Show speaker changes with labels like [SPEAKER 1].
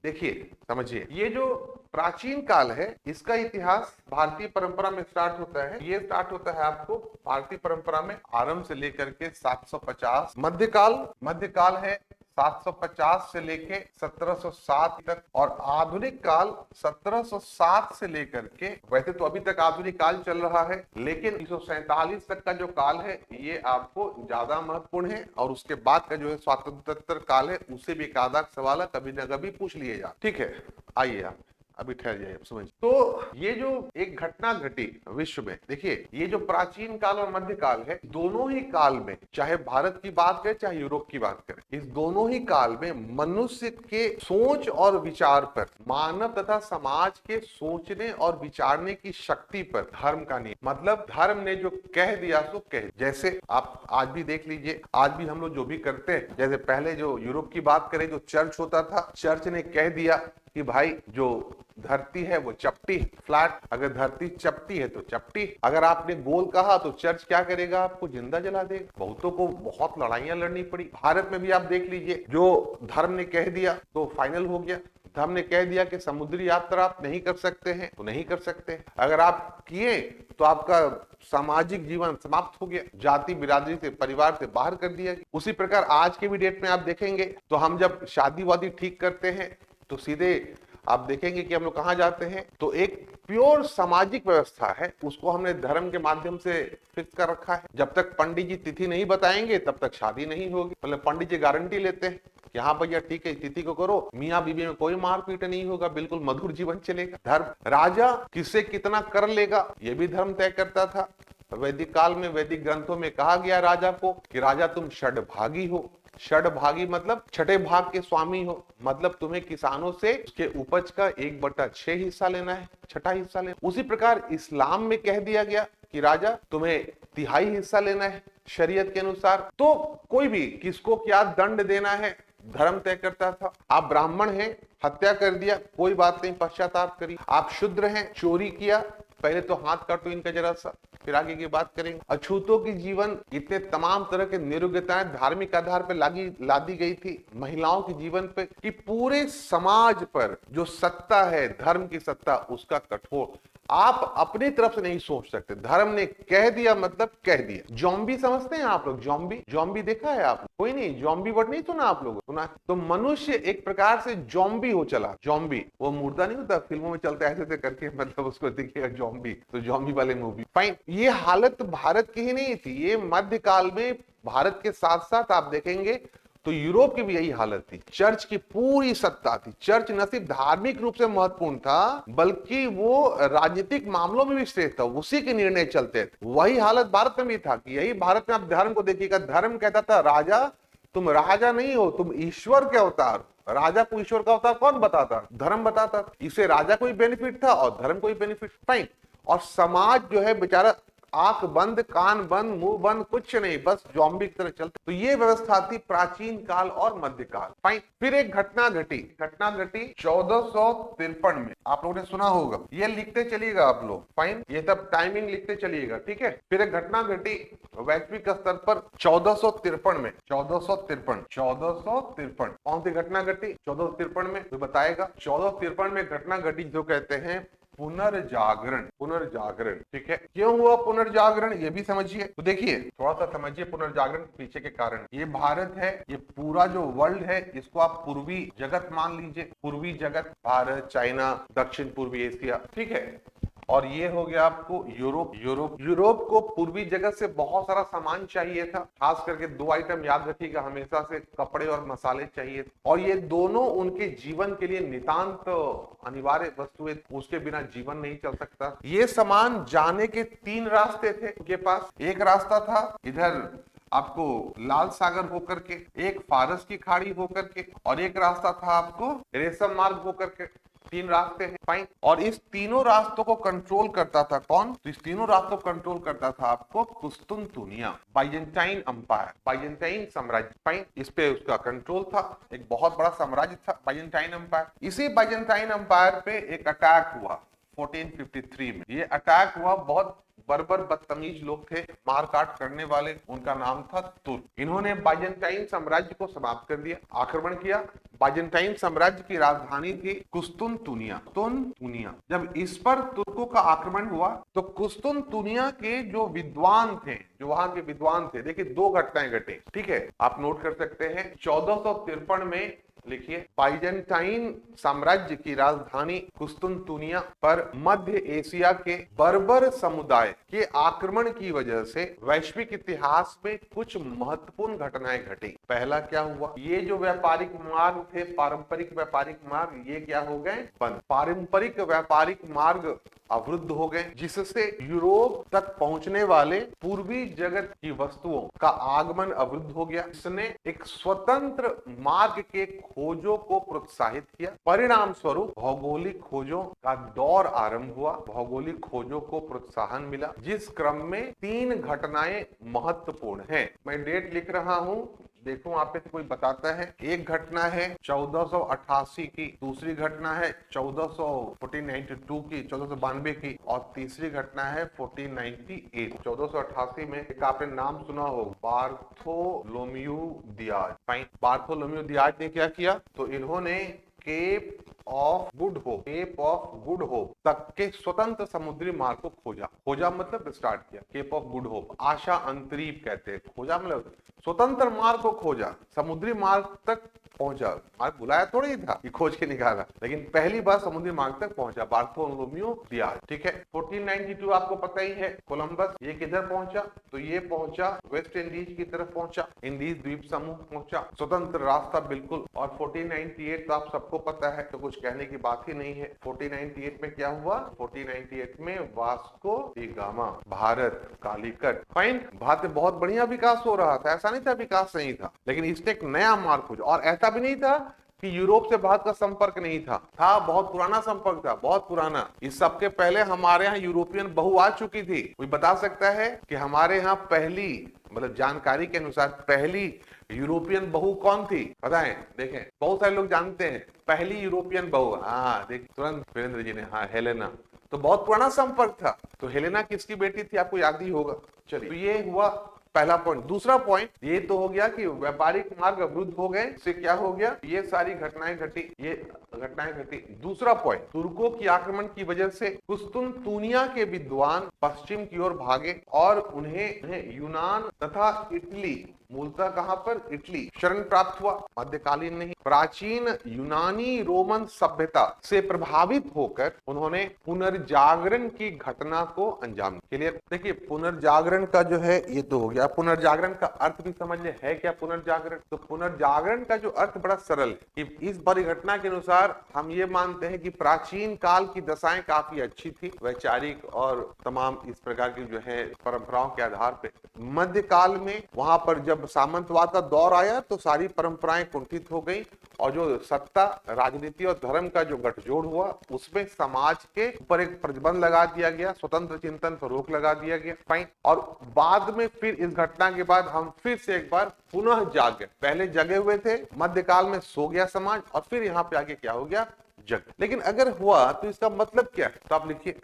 [SPEAKER 1] देखिए समझिए, ये जो प्राचीन काल है इसका इतिहास भारतीय परंपरा में स्टार्ट होता है। ये स्टार्ट होता है आपको भारतीय परंपरा में आरंभ से लेकर के 750। मध्यकाल है 750 से लेके 1707 तक, और आधुनिक काल 1707 से लेकर के, वैसे तो अभी तक आधुनिक काल चल रहा है, लेकिन 1947 तक का जो काल है ये आपको ज्यादा महत्वपूर्ण है। और उसके बाद का जो है स्वातंत्रोत्तर काल है, उससे भी एक आधा सवाल है, कभी ना कभी पूछ लिए जा। ठीक है, आइए आप अभी ठहर जाइए, समझ। तो ये जो एक घटना घटी विश्व में, देखिए ये जो प्राचीन काल और मध्य काल है, दोनों ही काल में, चाहे भारत की बात करें चाहे यूरोप की बात करें, इस दोनों ही काल में मनुष्य के सोच और विचार पर, मानव तथा समाज के सोचने और विचारने की शक्ति पर धर्म का नियम, मतलब धर्म ने जो कह दिया सो कह। जैसे आप आज भी देख लीजिए, आज भी हम लोग जो भी करते हैं, जैसे पहले जो यूरोप की बात करें, जो चर्च होता था, चर्च ने कह दिया कि भाई जो धरती है वो चपटी, फ्लैट। अगर धरती चपटी है तो चपटी, अगर आपने गोल कहा तो चर्च क्या करेगा, आपको जिंदा जला देगा। बहुतों को बहुत लड़ाइयां लड़नी पड़ी। भारत में भी आप देख लीजिए, जो धर्म ने कह दिया तो फाइनल हो गया। धर्म ने कह दिया कि समुद्री यात्रा आप नहीं कर सकते हैं तो नहीं कर सकते, अगर आप किए तो आपका सामाजिक जीवन समाप्त हो गया, जाति बिरादरी से, परिवार से बाहर कर दिया गया। उसी प्रकार आज के भी डेट में आप देखेंगे तो हम जब शादी वादी ठीक करते हैं तो सीधे आप देखेंगे कि हम लोग कहां जाते हैं, तो एक प्योर सामाजिक व्यवस्था है, उसको हमने धर्म के माध्यम से फिक्स कर रखा है। जब तक पंडित जी तिथि नहीं बताएंगे तब तक शादी नहीं होगी। मतलब पंडित जी गारंटी लेते हैं कि हाँ भैया ठीक है, तिथि को करो, मियाँ बीबी में कोई मारपीट नहीं होगा, बिल्कुल मधुर जीवन चलेगा। धर्म, राजा किससे कितना कर लेगा ये भी धर्म तय करता था। वैदिक काल में वैदिक ग्रंथों में कहा गया राजा को कि राजा तुम षडभागी हो। षडभागी मतलब छठे भाग के स्वामी हो, मतलब तुम्हें किसानों से उसके उपज का 1/6 हिस्सा लेना है, छठा हिस्सा लेना। उसी प्रकार इस्लाम में कह दिया गया कि राजा तुम्हें तिहाई हिस्सा लेना है शरीयत के अनुसार। तो कोई भी किसको क्या दंड देना है धर्म तय करता था। आप ब्राह्मण हैं, हत्या कर दिया, कोई बात नहीं, पश्चाताप करिए। आप शूद्र हैं, चोरी किया, पहले तो हाथ काटो इनका जरा सा, फिर आगे की बात करेंगे। अछूतों की जीवन, इतने तमाम तरह के निरुगताएं धार्मिक आधार पर लादी गई थी महिलाओं के जीवन पे, कि पूरे समाज पर जो सत्ता है, धर्म की सत्ता, उसका कठोर, आप अपनी तरफ से नहीं सोच सकते। धर्म ने कह दिया मतलब कह दिया। जॉम्बी समझते हैं आप लोग? जॉम्बी देखा है आप? कोई नहीं, जॉम्बी वर्ड नहीं सुना आप लोगों? सुना? तो मनुष्य एक प्रकार से जॉम्बी हो चला। जॉम्बी वो मुर्दा नहीं होता, फिल्मों में चलता है ऐसे ऐसे करके, मतलब उसको देखिएगा जॉम्बी, तो जॉम्बी वाले मूवी। फाइन, ये हालत भारत की ही नहीं थी, ये मध्यकाल में भारत के साथ साथ आप देखेंगे तो यूरोप की भी यही हालत थी। चर्च की पूरी सत्ता थी। चर्च न सिर्फ धार्मिक रूप से महत्वपूर्ण था, बल्कि वो राजनीतिक मामलों में भी श्रेष्ठ था, उसी के निर्णय चलते थे। वही हालत भारत में भी था कि यही भारत में आप धर्म को देखिएगा, धर्म कहता था राजा तुम राजा नहीं हो, तुम ईश्वर के अवतार। राजा को ईश्वर का अवतार कौन बताता? धर्म बताता। इसे राजा को भी बेनिफिट था और धर्म को भी बेनिफिट। फाइन। और समाज जो है बेचारा आंख बंद, कान बंद, मुंह बंद, कुछ नहीं, बस जॉम्बी की तरह चलते। तो ये व्यवस्था थी प्राचीन काल और मध्यकाल। फाइन। फिर एक घटना घटी 1453 में, आप लोगों ने सुना होगा, ये लिखते चलिएगा आप लोग। फाइन, ये सब टाइमिंग लिखते चलिएगा, ठीक है। फिर एक घटना घटी वैश्विक स्तर पर 1453 में। 1453 कौन सी घटना घटी 1453 में? तो बताएगा। 1453 में घटना घटी जो कहते हैं पुनर्जागरण। पुनर्जागरण, ठीक है। क्यों हुआ पुनर्जागरण ये भी समझिए। तो देखिए, थोड़ा सा समझिए पुनर्जागरण के पीछे के कारण। ये भारत है, ये पूरा जो वर्ल्ड है, इसको आप पूर्वी जगत मान लीजिए। पूर्वी जगत, भारत, चाइना, दक्षिण पूर्वी एशिया, ठीक है। और ये हो गया आपको यूरोप को पूर्वी जगत से बहुत सारा सामान चाहिए था, खास करके दो आइटम याद रखिएगा हमेशा से, कपड़े और मसाले चाहिए। और ये दोनों उनके जीवन के लिए नितांत अनिवार्य वस्तुएं, उसके बिना जीवन नहीं चल सकता। ये सामान जाने के 3 रास्ते थे उनके पास। एक रास्ता था इधर आपको लाल सागर होकर के, एक फारस की खाड़ी होकर के, और एक रास्ता था आपको रेशम मार्ग होकर के। 3 रास्ते हैं। फाइन। और इस तीनों रास्तों को कंट्रोल करता था कौन? तो इस तीनों रास्तों को कंट्रोल करता था आपको कुस्तुनतुनिया, बाइजेंटाइन अंपायर, बाइजेंटाइन साम्राज्य। फाइन। इस पे उसका कंट्रोल था, एक बहुत बड़ा साम्राज्य था बाइजेंटाइन अंपायर। इसी बाइजेंटाइन अंपायर पे एक अटैक हुआ 1453 में। ये अटैक हुआ, बहुत बर्बर बदतमीज लोग थे, मारकाट करने वाले, उनका नाम था तुर्क। इन्होंने बाइजेंटाइन साम्राज्य को समाप्त कर दिया, आक्रमण किया। बाइजेंटाइन साम्राज्य की राजधानी थी कुस्तुनतुनिया। जब इस पर तुर्कों का आक्रमण हुआ तो कुस्तुनतुनिया के जो विद्वान थे, जो वहां के विद्वान थे, देखिए दो घटनाएं घटी, ठीक है, आप नोट कर सकते हैं। 1453 में लिखिए, बाइजेंटाइन साम्राज्य की राजधानी कुस्तुनतुनिया पर मध्य एशिया के बर्बर समुदाय के आक्रमण की वजह से वैश्विक इतिहास में कुछ महत्वपूर्ण घटनाएं घटी। पहला क्या हुआ, ये जो व्यापारिक मार्ग थे, पारंपरिक व्यापारिक मार्ग, ये क्या हो गए, बंद। पारंपरिक व्यापारिक मार्ग अवरुद्ध हो गए, जिससे यूरोप तक पहुंचने वाले पूर्वी जगत की वस्तुओं का आगमन अवरुद्ध हो गया। इसने एक स्वतंत्र मार्ग के खोजों को प्रोत्साहित किया। परिणाम स्वरूप भौगोलिक खोजों का दौर आरंभ हुआ, भौगोलिक खोजों को प्रोत्साहन मिला, जिस क्रम में 3 घटनाएं महत्वपूर्ण हैं। मैं डेट लिख रहा हूं, देखो आप पे कोई बताता है। एक घटना है 1488 की, दूसरी घटना है 1492 की, 1492 की, और तीसरी घटना है 1498। 1488 में एक आपने नाम सुना हो, Bartholomew Diya's. Fine, Bartholomew Diya's ने क्या किया, तो इन्होंने केप ऑफ गुड होप तक के स्वतंत्र समुद्री मार्ग को खोजा मतलब स्टार्ट किया। केप ऑफ गुड होप, आशा अंतरीप कहते हैं, खोजा मतलब स्वतंत्र मार्ग को खोजा, समुद्री मार्ग तक पहुंचा। मार्ग बुलाया थोड़ा ही था कि खोज के निकाला, लेकिन पहली बार समुद्री मार्ग तक पहुंचा बार्थोलोम्यू दियाज, ठीक है। 1492 आपको पता ही है, कोलंबस, ये किधर पहुंचा, तो ये पहुंचा वेस्ट इंडीज की तरफ पहुंचा, इंडीज द्वीप समूह पहुंचा, स्वतंत्र रास्ता बिल्कुल। और 1498 तो आप सबको पता है, तो कुछ कहने की बात ही नहीं है। 1498 में क्या हुआ, 1498 में Vasco D gamma, Bharat, Calicut. Fine, Bharat में बहुत बढ़िया विकास हो रहा था, ऐसा नहीं था विकास नहीं था, लेकिन इसने एक नया मार्ग खोजा। और ऐसा भी नहीं था कि यूरोप से भारत का संपर्क नहीं था, बहुत पुराना संपर्क था, बहुत पुराना। इस सबके पहले हमारे यहाँ यूरोपियन बहू आ चुकी थी। कोई बता सकता है कि हमारे यहाँ पहली, मतलब जानकारी के अनुसार पहली यूरोपियन बहू कौन थी, बताएं। देखें, बहुत सारे लोग जानते हैं पहली यूरोपियन बहू, हाँ देख तुरंत वीरेंद्र जी ने, हाँ हेलेना। तो बहुत पुराना संपर्क था। तो हेलेना किसकी बेटी थी, आपको याद ही होगा। चलिए, तो ये हुआ पहला पॉइंट। दूसरा पॉइंट ये तो हो गया कि व्यापारिक मार्ग अवरुद्ध हो गए, इससे क्या हो गया, ये सारी घटनाएं घटी। दूसरा पॉइंट, तुर्कों की आक्रमण की वजह से कुस्तुनतुनिया के विद्वान पश्चिम की ओर भागे और उन्हें यूनान तथा इटली, मूलतः कहां पर, इटली, शरण प्राप्त हुआ। मध्यकालीन नहीं, प्राचीन यूनानी रोमन सभ्यता से प्रभावित होकर उन्होंने पुनर्जागरण की घटना को अंजाम दिया। देखिए, पुनर्जागरण का जो है ये तो हो गया। पुनर्जागरण का अर्थ भी समझ ले, है क्या पुनर्जागरण। तो पुनर्जागरण का जो अर्थ बड़ा सरल है कि इस परिघटना के अनुसार हम ये मानते हैं कि प्राचीन काल की दशाएं काफी अच्छी थी, वैचारिक और तमाम इस प्रकार की जो है परंपराओं के आधार पे। मध्यकाल में वहां पर जब सामंतवाद का दौर आया तो सारी परंपराएं कुंठित हो गई, और जो सत्ता, राजनीति और धर्म का जो गठजोड़ हुआ, उसमें समाज के ऊपर एक प्रतिबंध लगा दिया गया, स्वतंत्र चिंतन पर रोक लगा दिया गया। फाइन, और बाद में फिर इस घटना के बाद हम फिर से एक बार पुनः जागे। पहले जगे हुए थे, मध्यकाल में सो गया समाज, और फिर यहाँ पे आगे क्या हो गया, जग। लेकिन अगर हुआ तो इसका मतलब क्या है, तो आप लिखिए,